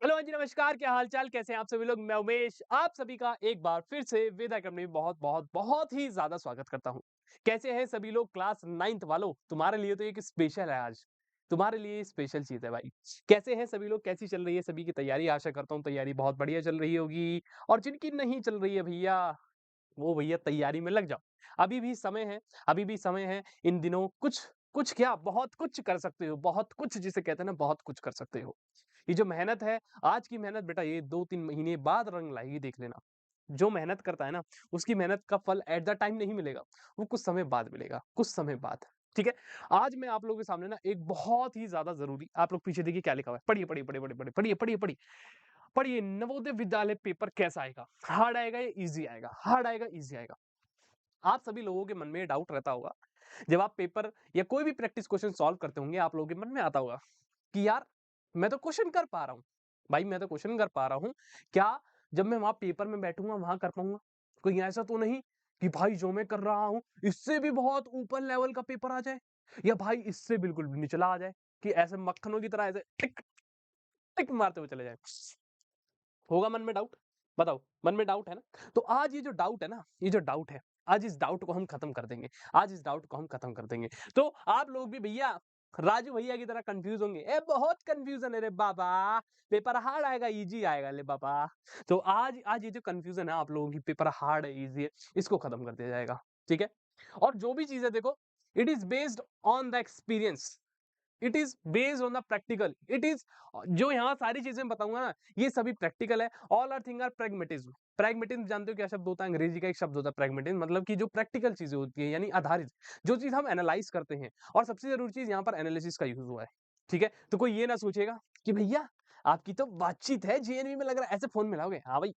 Hello हाँ जी, नमस्कार। क्या हाल चाल, कैसे हैं आप सभी लोग। मैं उमेश आप सभी का एक बार फिर से वेद अकेडमी में बहुत बहुत बहुत ही ज्यादा स्वागत करता हूँ। कैसे हैं सभी लोग क्लास 9th वालों, तुम्हारे लिए तो एक स्पेशल है आज। तुम्हारे लिए स्पेशल चीज है भाई। कैसे हैं सभी लोग, कैसी चल रही है सभी की तैयारी। आशा करता हूँ तैयारी बहुत बढ़िया चल रही होगी। और जिनकी नहीं चल रही है भैया, वो भैया तैयारी में लग जाओ। अभी भी समय है, अभी भी समय है। इन दिनों कुछ कुछ क्या, बहुत कुछ कर सकते हो। बहुत कुछ जिसे कहते हैं ना, बहुत कुछ कर सकते हो। ये जो मेहनत है, आज की मेहनत बेटा, ये 2-3 महीने बाद रंग लाएगी, देख लेना। जो मेहनत करता है ना, उसकी मेहनत का फल एट द टाइम नहीं मिलेगा, वो कुछ समय बाद मिलेगा, कुछ समय बाद। ठीक है? आज मैं आप लोगों के सामने ना एक बहुत ही ज़्यादा ज़रूरी, आप लोग पीछे देखिए क्या लिखा हुआ है। पढ़िए, पढ़िए, पढ़िए, पढ़िए, पढ़िए, पढ़िए, पढ़िए, पढ़िए। पढ़िए, नवोदय विद्यालय पेपर कैसा आएगा? हार्ड आएगा या ईज़ी आएगा? हार्ड आएगा, ईज़ी आएगा? आप सभी लोगों के मन में ये डाउट रहता होगा, जब आप पेपर या कोई भी प्रैक्टिस क्वेश्चन सॉल्व करते होंगे, आप लोगों के मन में आता होगा कि यार, मैं तो क्वेश्चन कर पा रहा हूँ। भाई मैं तो क्वेश्चन कर पा रहा हूँ। क्या जब मैं वहाँ पेपर में बैठूँगा वहाँ कर पाऊँगा? कहीं ऐसा तो नहीं कि भाई जो मैं कर रहा हूँ इससे भी बहुत ऊपर लेवल का पेपर आ जाए, या भाई इससे बिल्कुल भी निचला आ जाए, कि ऐसे मक्खनों की तरह ऐसे टिक टिक मारते हुए चले जाए। होगा मन में डाउट? बताओ, मन में डाउट है ना? तो आज ये जो डाउट है ना, ये जो डाउट है, आज इस डाउट को हम खत्म कर देंगे। आज इस डाउट को हम खत्म कर देंगे। तो आप लोग भी भैया राजू भैया की तरह कंफ्यूज होंगे। ए बहुत कंफ्यूजन है रे बाबा, पेपर हार्ड आएगा इजी आएगा ले बाबा। तो आज आज ये जो कंफ्यूजन है आप लोगों की, पेपर हार्ड है इजी है, इसको खत्म कर दिया जाएगा। ठीक है? और जो भी चीज़ है देखो, it is based on the experience. It is based on the practical. It is, जो यहाँ सारी चीजें बताऊंगा ना, ये सभी प्रैक्टिकल है। All are thing are pragmatism. Pragmatism जानते हो क्या शब्द होता है? अंग्रेजी का एक शब्द होता है प्रैग्मेटिज्म, मतलब कि जो प्रैक्टिकल चीजें होती है, यानी आधारित, जो चीज हम एनालाइज करते हैं। और सबसे जरूरी चीज यहाँ पर एनालिसिस का यूज हुआ है। ठीक है? तो कोई ये ना सोचेगा कि भैया आपकी तो बातचीत है जेएनवी में, लग रहा है ऐसे फोन मिलाओगे। हाँ भाई,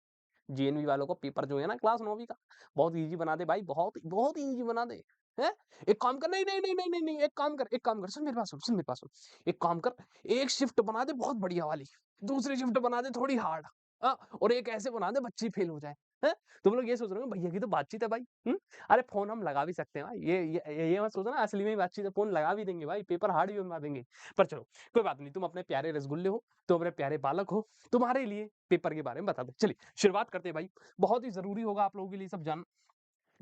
जेएनवी वालों को पेपर जो है ना क्लास 9वीं का, बहुत इजी बना दे भाई, बहुत बहुत इजी बना दे। हैं? एक काम कर, नहीं नहीं नहीं नहीं नहीं नहीं, एक काम कर, सुन मेरी बात सुन, सुन मेरी बात सुन। एक काम कर, एक शिफ्ट बना दे बहुत बढ़िया वाली, दूसरी शिफ्ट बना दे थोड़ी हार्ड, और एक ऐसे बना दे बच्ची फेल हो जाए। हैं? तुम लोग ये सोच रहे हो भैया की तो बातचीत है भाई। अरे फोन हम लगा भी सकते हैं भाई, ये मत सोचो ना असली में ही बातचीत है, फोन लगा भी देंगे भाई, पेपर हार्ड भी बनवा देंगे। पर चलो, कोई बात नहीं, तुम अपने प्यारे रसगुल्ले हो, तुम अपने प्यारे बालक हो, तुम्हारे लिए पेपर के बारे में बता दो। चलिए शुरुआत करते हैं भाई। बहुत ही जरूरी होगा आप लोगों के लिए सब जानना।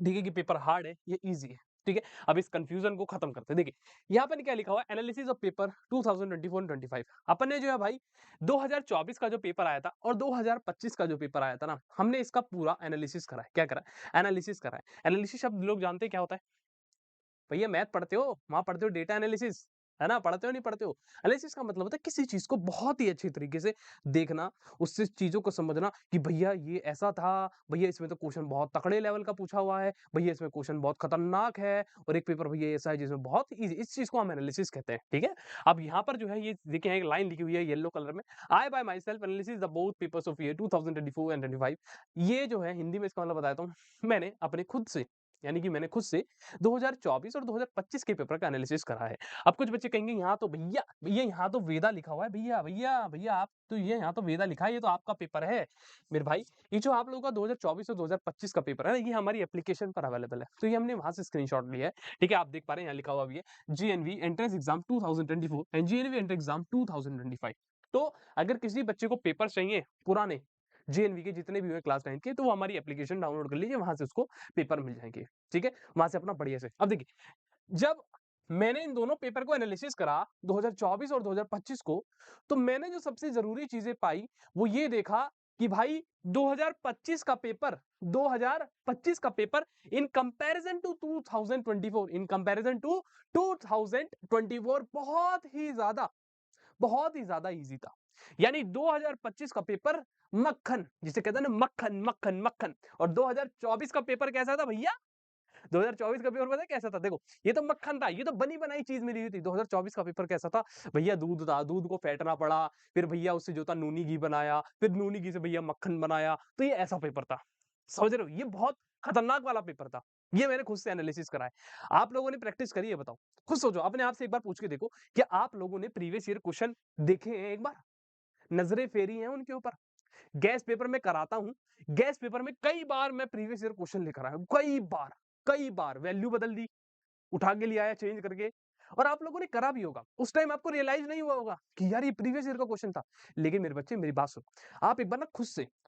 ठीक है? कि पेपर हार्ड है ये इजी है। ठीक है? अब इस कंफ्यूजन को खत्म करते हैं। देखिए यहाँ पर क्या लिखा हुआ है, एनालिसिस ऑफ पेपर 2024-25। अपन ने जो है भाई 2024 का जो पेपर आया था और 2025 का जो पेपर आया था ना, हमने इसका पूरा एनालिसिस करा है। क्या करा है? एनालिसिस करा है। एनालिसिस शब्द लोग जानते हैं क्या होता है? भैया मैथ पढ़ते हो, वहाँ पढ़ते हो डेटा एनालिसिस, है ना? पढ़ते हो नहीं पढ़ते हो? एनालिसिस का मतलब होता है किसी चीज़ को बहुत ही अच्छी तरीके से देखना, उससे चीज़ों को समझना कि भैया ये ऐसा था, भैया इसमें तो क्वेश्चन बहुत तगड़े लेवल का पूछा हुआ है, भैया इसमें क्वेश्चन बहुत खतरनाक है, और एक पेपर भैया ऐसा है जिसमें बहुत ईज़ी, इस चीज़ को हम एनालिसिस कहते हैं। ठीक है? अब यहाँ पर जो है ये देखिए एक लाइन लिखी हुई है येलो कलर में, I by my self analysis the both papers of year 2024 and 25। ये जो है हिंदी में इसका मतलब बताता हूँ, मैंने अपने खुद से, यानी कि मैंने खुद से 2024 और 2025 के पेपर का एनालिसिस करा है। अब कुछ बच्चे कहेंगे यहाँ तो भैया, भैया यहाँ तो वेदा लिखा हुआ है, भैया भैया भैया आप तो ये यहाँ तो वेदा लिखा है, ये तो आपका पेपर है। मेरे भाई, ये जो आप लोगों का 2024 और 2025 का पेपर है ना, ये हमारी एप्लीकेशन पर अवेलेबल है, तो ये हमने वहां से स्क्रीनशॉट लिया है। ठीक है? आप देख पा रहे हैं यहाँ लिखा हुआ भी है, GNV entrance exam 2024 and GNV entrance exam 2025। तो अगर किसी बच्चे को पेपर चाहिए पुराने जेएनवी के जितने भी हुए क्लास 9 के, तो वो हमारी एप्लीकेशन डाउनलोड कर लीजिए, वहां से उसको पेपर मिल जाएंगे। ठीक है? वहां से अपना बढ़िया से, अब देखिए, जब मैंने इन दोनों पेपर को एनालिसिस करा 2024 और 2025 को, तो मैंने जो सबसे जरूरी चीजें पाई, वो ये देखा कि भाई 2025 का पेपर, 2025 का paper in comparison to 2024, in comparison to 2024 बहुत ही ज्यादा इजी था। यानी 2025 का पेपर मक्खन, जिसे कहते हैं ना मक्खन मक्खन मक्खन, और 2024 का पेपर कैसा था भैया? 2024 का पेपर पता है कैसा था? देखो, ये तो मक्खन था, ये तो बनी बनाई चीज मिली हुई थी। 2024 का पेपर कैसा था भैया? दूध था, दूध को फेंटना पड़ा, फिर भैया उससे जो था नूनी घी बनाया, फिर नूनी घी से भैया मक्खन बनाया, तो ये ऐसा पेपर था। समझ रहे हो? ये बहुत खतरनाक वाला पेपर था। ये मैंने खुद से एनालिसिस करा है। आप लोगों ने प्रैक्टिस करी है? बताओ, खुद सोचो, अपने आप से एक बार पूछ के देखो, क्या आप लोगों ने प्रीवियस ईयर क्वेश्चन देखे हैं? एक बार नजरें फेरी हैं उनके ऊपर। गैस पेपर में कराता हूं, गैस पेपर में कई बार मैं प्रीवियस ईयर क्वेश्चन लेकर आया हूं, कई बार, कई बार वैल्यू बदल दी, उठा के ले आया चेंज करके, और आप लोगों ने करा भी होगा। उस टाइम आपको रियलाइज़ नहीं हुआ होगा कि यार ये प्रीवियस ईयर का क्वेश्चन था। लेकिन मेरे बच्चे मेरी बात सुनो, आप एक बार ना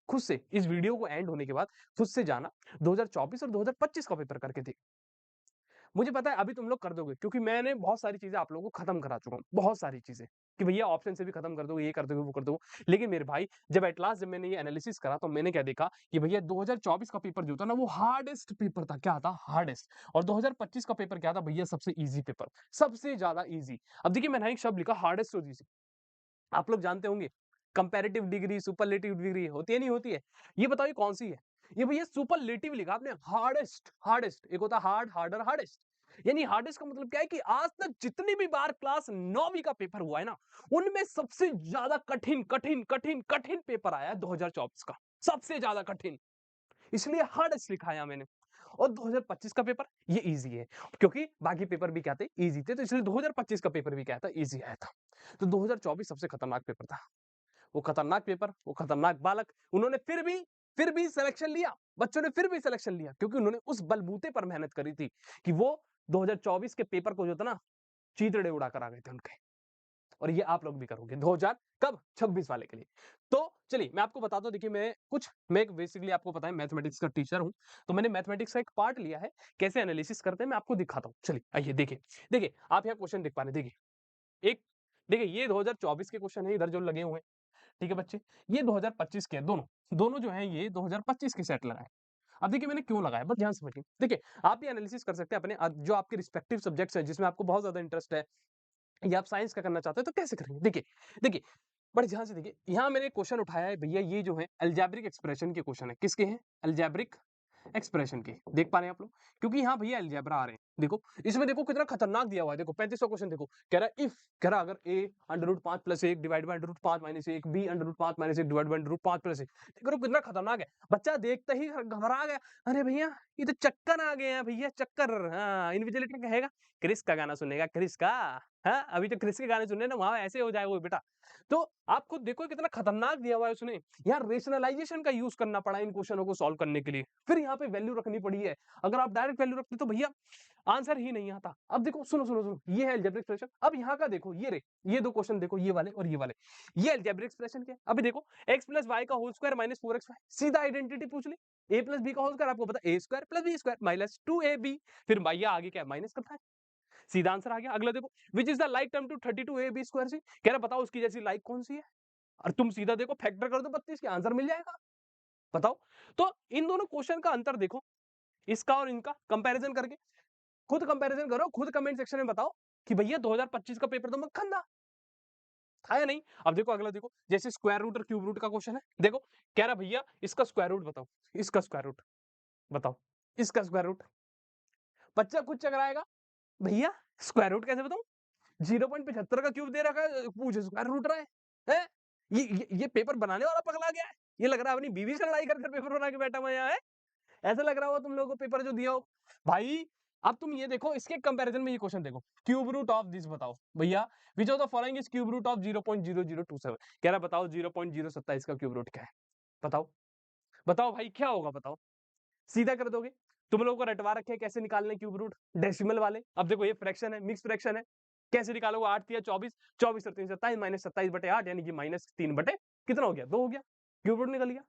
खुद से इस वीडियो को एंड होने के बाद खुद से जाना 2024 और 2025 का पेपर करके देखना। मुझे पता है अभी तुम लोग कर दोगे क्योंकि मैंने बहुत सारी चीज़ें आप लोगों को खत्म करा चुका हूँ, बहुत सारी चीज़ें, कि भैया ऑप्शन से भी खत्म कर दोगे, ये कर दोगे, वो कर दोगे। लेकिन मेरे भाई जब एट लास्ट जब मैंने ये एनालिसिस करा तो मैंने क्या देखा कि भैया 2024 का पेपर जो था ना वो हार्डेस्ट पेपर था, क्या था? हार्डेस्ट। और 2025 का पेपर क्या था भैया? सबसे ईज़ी पेपर, सबसे ज़्यादा ईज़ी। अब देखिए मैंने एक शब्द लिखा हार्डेस्ट और ईज़ी। आप लोग जानते होंगे कंपैरेटिव डिग्री, सुपरलेटिव डिग्री होती है नहीं होती है? ये बताओ ये कौन-सी है? ये भैया सुपरलेटिव लिखा आपने हार्डेस्ट, हार्डेस्ट एक होता है हार्ड, हार्डर, हार्डेस्ट। यानी हार्डेस्ट का मतलब क्या है कि आज तक जितनी भी बार क्लास 9वीं का पेपर हुआ है ना, उनमें सबसे ज़्यादा कठिन पेपर आया है 2024 का। सबसे ज़्यादा कठिन। इसलिए हार्डेस्ट लिखा है यहाँ मैंने। और 2025 का पेपर ये ईज़ी है, क्योंकि बाकी पेपर भी क्या थे? ईज़ी थे, तो इसलिए 2025 का पेपर भी क्या था? ईज़ी आया था। तो 2024 सबसे खतरनाक पेपर था। वो खतरनाक पेपर, वो खतरनाक बालक, उन्होंने फिर भी सिलेक्शन लिया। बच्चों ने फिर भी सिलेक्शन लिया क्योंकि उन्होंने उस बलबूते पर मेहनत करी थी कि वो 2024 के पेपर को जो था ना, चीथड़े उड़ा कर आ गए थे उनके। और ये आप लोग भी करोगे 2000 कब? 26 वाले के लिए। तो चलिए मैं आपको बताता हूँ, देखिए मैं एक बेसिकली आपको पता है मैथमेटिक्स का टीचर हूँ, तो मैंने मैथमेटिक्स का एक पार्ट लिया है, कैसे एनालिसिस करते हैं मैं आपको दिखाता हूँ। चलिए आइए देखिए। देखिए, आप यहाँ क्वेश्चन देख पा रहे हैं, देखिए। एक देखिए ये 2024 के क्वेश्चन है इधर जो लगे हुए हैं। ठीक है बच्चे, ये 2025 के हैं दोनों। दोनों जो हैं ये 2025 के सेट लगाए। अब देखिए मैंने क्यों लगाया, बस ध्यान से समझिए। देखिए, आप भी एनालिसिस कर सकते हैं अपने जो आपके रिस्पेक्टिव सब्जेक्ट्स हैं जिसमें आपको बहुत ज़्यादा इंटरेस्ट है या आप साइंस का करना चाहते हैं तो कैसे करेंगे? देखिए, बड़े ध्यान से देखिए, यहाँ मैंने क्वेश्चन उठाया है भैया, ये जो है अलजेब्रिक एक्सप्रेशन के क्वेश्चन है। किसके हैं? अलजेब्रिक एक्सप्रेशन के। देख पा रहे हैं आप लोग? क्योंकि यहाँ भैया अलजेब्रा आ रहे हैं। देखो, इसमें देखो कितना खतरनाक दिया हुआ है। देखो 35वां क्वेश्चन देखो, कह रहा है इफ, कह रहा है अगर a √5 + 1 divide by √5 - 1, b √5 - 1 divide by √5 + 1। देखो कितना खतरनाक है। बच्चा देखते ही घबरा गया। अरे भैया, ये तो चक्कर आ गए हैं भैया, चक्कर। हाँ, इन्विजिलेटर कहेगा, क्रिस का गाना सुनेगा, क्रिस का। हाँ, अभी तो क्रिस के गाने सुनने ना, वहाँ ऐसे हो जाएगा वो बेटा। तो आप खुद देखो कितना खतरनाक दिया हुआ है उसने। यहाँ रेशनलाइजेशन का यूज़ करना पड़ा इन क्वेश्चनों को सॉल्व करने के लिए। फिर यहाँ पे वैल्यू रखनी पड़ी है। अगर आप डायरेक्ट वैल्यू रखते तो भैया आंसर ही नहीं आता। अब देखो सुनो, ये है अलजेब्रिक एक्सप्रेशन। अब यहाँ का देखो, ये 2 क्वेश्चन देखो, ये वाले और ये वाले। ये अलजेब्रिक एक्सप्रेशन क्या है? अभी देखो x + y का होल स्क्वायर माइनस 4xy, सीधा आइडेंटिटी पूछ ली। a + b का होल स्क्वायर आपको पता है, a square + b square minus 2ab। फिर भैया आगे क्या है? माइनस करना है। सीधा आंसर आ गया। अगला देखो, which is the like term to 32ab square C, कह रहा बताओ उसकी जैसी लाइक कौन-सी है? और तुम सीधा देखो फैक्टर कर दो 32 के, आंसर मिल जाएगा। बताओ। तो इन दोनों क्वेश्चन का अंतर देखो, इसका और इनका कंपैरिजन करके। खुद कंपैरिजन करो, खुद कमेंट सेक्शन में बताओ कि भैया 2025 का पेपर तो मक्खन था। था या नहीं? अब देखो अगला देखो, जैसे स्क्वायर रूट और क्यूब रूट का क्वेश्चन है। देखो, कह रहा भैया इसका स्क्वायर रूट बताओ, इसका स्क्वायर रूट बताओ, इसका स्क्वायर रूट। बच्चा खुद चकराएगा, भैया स्क्वायर रूट कैसे बताऊं? 0.75 का क्यूब दे रखा है, पूछे स्क्वायर रूट रहा है। हैं? ये पेपर बनाने वाला पगला गया है। ये लग रहा है अपनी बीवी से लड़ाई कर पेपर बना के बैठा हुआ है यहाँ है। ऐसा लग रहा होगा तुम लोगों को पेपर जो दिया हो। भाई, अब तुम ये देखो, इसके कंपैरिजन में ये क्वेश्चन देखो, क्यूब रूट ऑफ दिस बताओ भैया, which of the following is cube root of 0.0027। कह रहा बताओ 0.027 का क्यूब रूट क्या है? बताओ। बताओ भाई क्या होगा बताओ? सीधा कर दोगे? तुम लोगों को रटवा रखे हैं कैसे निकालने क्यूब रूट, डेसिमल वाले। अब देखो ये फ्रैक्शन है, मिक्स फ्रैक्शन है। कैसे निकालोगे? 8 तिया 24, 24 और 3 27 माइनस 27/8 यानी कि माइनस 3 बटे कितना हो गया? 2 हो गया। क्यूब रूट निकल गया।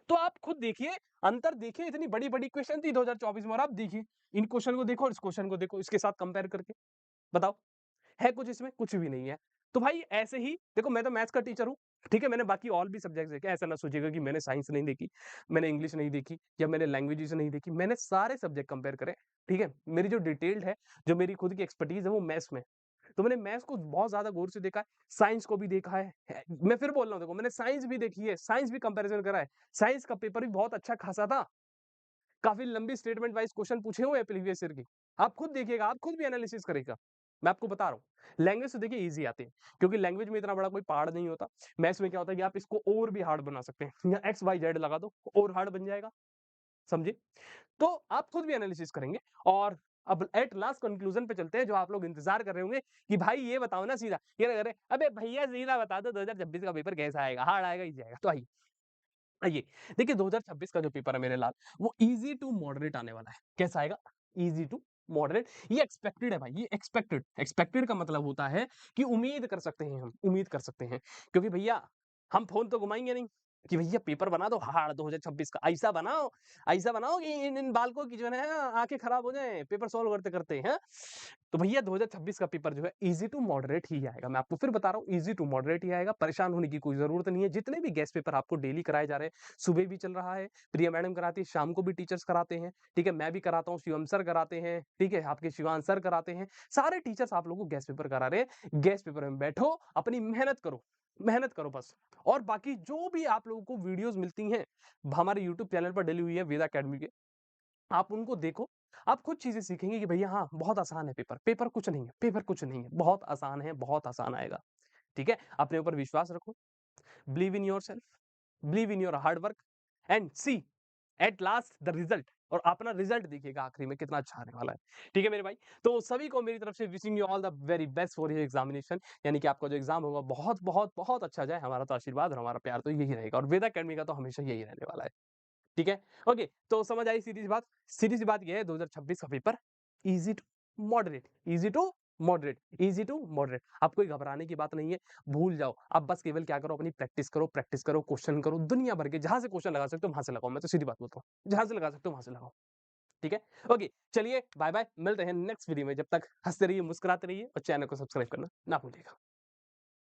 तो आप खुद देखिए, अंतर देखिए, इतनी बड़ी-बड़ी क्वेश्चन थी 2024 में और आप देखिए, इन क्वेश्चन को देखो और इस क्वेश्चन को देखो, इसके साथ कंपेयर करके। बताओ, है कुछ इसमें? कुछ भी नहीं है। तो भाई ऐसे ही देखो, मैं तो मैथ्स का टीचर हूँ, ठीक है? मैंने बाकी और भी सब्जेक्ट्स देखे, ऐसा ना सोचिएगा कि मैंने साइंस नहीं देखी, मैंने इंग्लिश नहीं देखी या मैंने लैंग्वेजेस नहीं देखी, मैंने सारे सब्जेक्ट कंपेयर करे, ठीक है? मेरी जो डिटेल्ड है, जो मेरी खुद की एक्सपर्टीज़ है वो मैथ्स में। तो मैंने मैथ्स को बहुत ज़्यादा गौर से देखा है, साइंस को भी देखा है। मैं फिर बोल रहा हूँ देखो, मैंने साइंस भी देखी है, साइंस भी कंपैरिज़न करा है। साइंस का पेपर भी बहुत अच्छा खासा था। काफ़ी लंबी स्टेटमेंट वाइज़ क्वेश्चन पूछे हुए हैं प्रीवियस ईयर की। आप खुद देखिएगा, आप खुद भी एनालिसिस करिएगा। मैं आपको बता रहा हूँ। लैंग्वेज तो देखिए ईज़ी आती है, क्योंकि लैंग्वेज में इतना बड़ा कोई पहाड़ नहीं होता। मैथ्स में क्या होता है कि आप इसको और भी हार्ड बना सकते हैं। यहाँ एक्स, वाई, ज़ेड लगा दो और हार्ड बन जाएगा। समझे? तो आप खुद भी एनालिसिस करेंगे और अब एट लास्ट कंक्लूजन पे चलते हैं, जो आप लोग इंतज़ार कर रहे होंगे कि भाई ये बताओ ना सीधा। ये कह रहे, "अबे भैया सीधा बता दो 2026 का पेपर कैसा आएगा? हार्ड आएगा, ईज़ी आएगा?" तो आइए। आइए, देखिए 2026 का जो पेपर है मेरे लाल, वो ईज़ी टू मॉडरेट आने वाला है। कैसा आएगा? ईज़ी टू मॉडरेट, ये एक्सपेक्टेड है भाई, ये एक्सपेक्टेड। एक्सपेक्टेड का मतलब होता है कि उम्मीद कर सकते हैं हम, उम्मीद कर सकते हैं। क्योंकि भैया हम फ़ोन तो घुमाएँगे नहीं कि भैया पेपर बना दो हार्ड 2026 का। ऐसा बनाओ कि इन इन बालकों की जो है ना आँखें खराब हो जाएँ पेपर सॉल्व करते-करते, हैं? तो भैया 2026 का पेपर जो है ईज़ी टू मॉडरेट ही आएगा। मैं आपको फिर बता रहा हूँ ईज़ी टू मॉडरेट ही आएगा, परेशान होने की कोई ज़रूरत नहीं है। जितने भी गेस्ट पेपर आपको डेली कराए जा रहे हैं, सुबह भी चल रहा है, प्रिया मैडम कराती है, शाम को भी टीचर्स कराते हैं, ठीक है? मैं भी कराता हूँ, शिवम सर कराते हैं, ठीक है? आपके शिवांश सर कराते हैं। सारे टीचर्स आप लोगों को गेस्ट पेपर करा रहे हैं। गेस्ट पेपर में बैठो, अपनी मेहनत करो बस। और बाकी जो भी आप लोगों को वीडियोज़ मिलती हैं, हमारे यूट्यूब चैनल पर डली हुई है वेदा अकेडमी के, आप उनको देखो, आप खुद चीज़ें सीखेंगे कि भैया हाँ, बहुत आसान है पेपर, पेपर कुछ नहीं है, बहुत आसान है, बहुत आसान आएगा, ठीक है? अपने ऊपर विश्वास रखो, believe in yourself, believe in your hard work and see at last the result, और अपना रिजल्ट देखिएगा आखिरी में कितना अच्छा आने वाला है। ठीक है मेरे भाई? तो सभी को मेरी तरफ से wishing you all the very best for your examination, यानी कि आपका जो एग्ज़ाम होगा बहुत, बहुत, बहुत अच्छा जाए। हमारा तो आशीर्वाद और हमारा प्यार तो यही रहेगा, और वेदा अकेडमी का तो हमेशा यही रहने वाला है। ठीक है? ओके, तो समझ आई सीधी सी बात? सीधी सी बात ये है 2026 का paper easy to moderate, easy to moderate, easy to moderate. अब कोई घबराने की बात नहीं है, भूल जाओ। अब बस केवल क्या करो, अपनी प्रैक्टिस करो, क्वेश्चन करो, दुनिया भर के जहाँ से क्वेश्चन लगा सकते हो वहाँ से लगाओ। मैं तो सीधी बात बोलता हूँ, जहाँ से लगा सकते हो वहाँ से लगाओ। ठीक है? ओके, चलिए बाय-बाय, मिलते हैं नेक्स्ट वीडियो में। जब तक हँसते रहिए, मुस्कुराते रहिए और चैनल को सब्सक्राइब करना ना भूलिएगा।